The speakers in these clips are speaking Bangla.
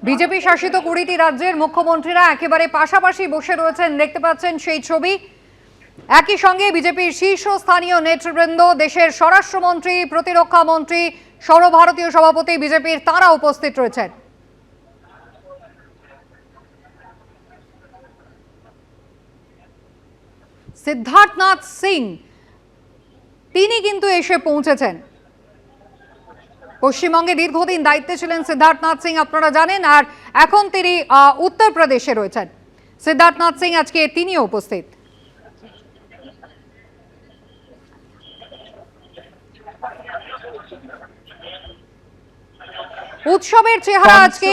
বিজেপি শাসিত ২০টি রাজ্যের মুখ্যমন্ত্রীরা একেবারে পাশাপাশি বসে রয়েছেন, দেখতে পাচ্ছেন সেই ছবি। একই সঙ্গে বিজেপির শীর্ষস্থানীয় নেতৃবৃন্দ, দেশের স্বরাষ্ট্রমন্ত্রী, প্রতিরক্ষা মন্ত্রী, সর্বভারতীয় সভাপতি বিজেপির, তারা উপস্থিত রয়েছেন। সিদ্ধার্থনাথ সিং তিনি কিন্তু এসে পৌঁছেছেন। পশ্চিমবঙ্গে দীর্ঘদিন দায়িত্বে ছিলেন সিদ্ধার্থনাথ সিং, আপনারা জানেন, আর এখন তিনি উত্তরপ্রদেশে রয়েছেন। সিদ্ধার্থনাথ সিং আজকে তিনিও উপস্থিত। উৎসবের চেহারা আজকে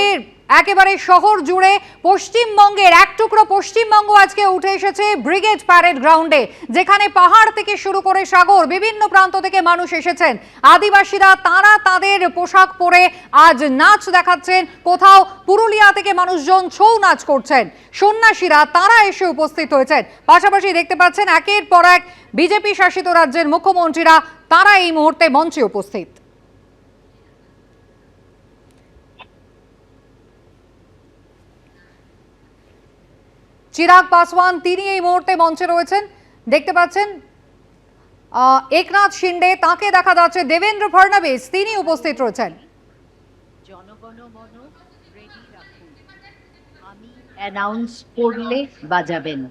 একেবারে শহর জুড়ে। পশ্চিমবঙ্গের এক টুকরো পশ্চিমবঙ্গ আজকে উঠে এসেছে ব্রিগেড প্যারেড গ্রাউন্ডে, যেখানে পাহাড় থেকে শুরু করে সাগর, বিভিন্ন প্রান্ত থেকে মানুষ এসেছেন। আদিবাসীরা তারা তাদের পোশাক পরে আজ নাচ দেখাচ্ছেন। কোথাও পুরুলিয়া থেকে মানুষজন ছৌ নাচ করছেন। সন্ন্যাসীরা তারা এসে উপস্থিত হয়েছেন। পাশাপাশি দেখতে পাচ্ছেন একের পর এক বিজেপি শাসিত রাজ্যের মুখ্যমন্ত্রীরা তারা এই মুহূর্তে মঞ্চে উপস্থিত। চিরাগ পাসওয়ান তিনি এই মুহূর্তে মঞ্চে রয়েছেন, দেখতে পাচ্ছেন। একনাথ শিন্ডে তাকে দেখা যাচ্ছে। দেবেন্দ্র ফডনবিস তিনি উপস্থিত রয়েছেন। জনগণ মন রেডি রাখুন, আমি অ্যানাউন্স করলে বাজাবেন।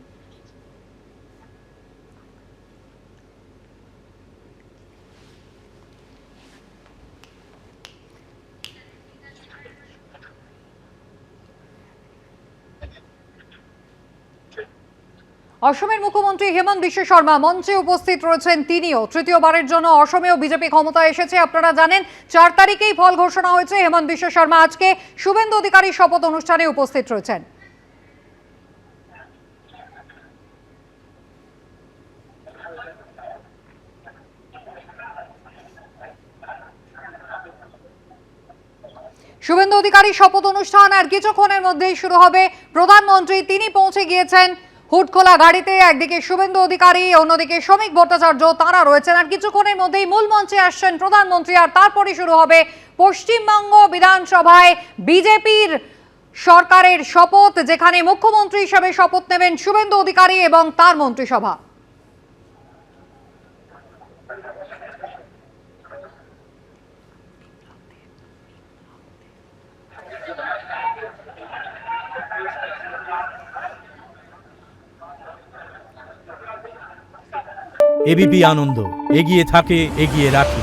অসমের মুখ্যমন্ত্রী হেমন্ত বিশ্ব শর্মা মঞ্চে উপস্থিত রয়েছেন। তিনিও তৃতীয়বারের জন্য অসমেও বিজেপি ক্ষমতায় এসেছে, আপনারা জানেন। 4 তারিখেই ফল ঘোষণা হয়েছে। হেমন্ত বিশ্ব শর্মা আজকে শুভেন্দু অধিকারীর শপথ অনুষ্ঠানে উপস্থিত রয়েছেন। শুভেন্দু অধিকারীর শপথ অনুষ্ঠান আর কিছুক্ষণের মধ্যেই শুরু হবে। প্রধানমন্ত্রী তিনি পৌঁছে গিয়েছেন হুডখোলা গাড়িতে। একদিকে শুভেন্দু অধিকারী, অন্যদিকে শ্রমিক ভট্টাচার্য, তারা রয়েছেন। আর কিছুক্ষণের মধ্যেই মূল মঞ্চে আসছেন প্রধানমন্ত্রী, আর তারপরে শুরু হবে পশ্চিমবঙ্গ বিধানসভায় বিজেপির সরকারের শপথ, যেখানে মুখ্যমন্ত্রী হিসেবে শপথ নেবেন শুভেন্দু অধিকারী এবং তার মন্ত্রিসভা। এবিপি আনন্দ, এগিয়ে থাকে, এগিয়ে রাখে।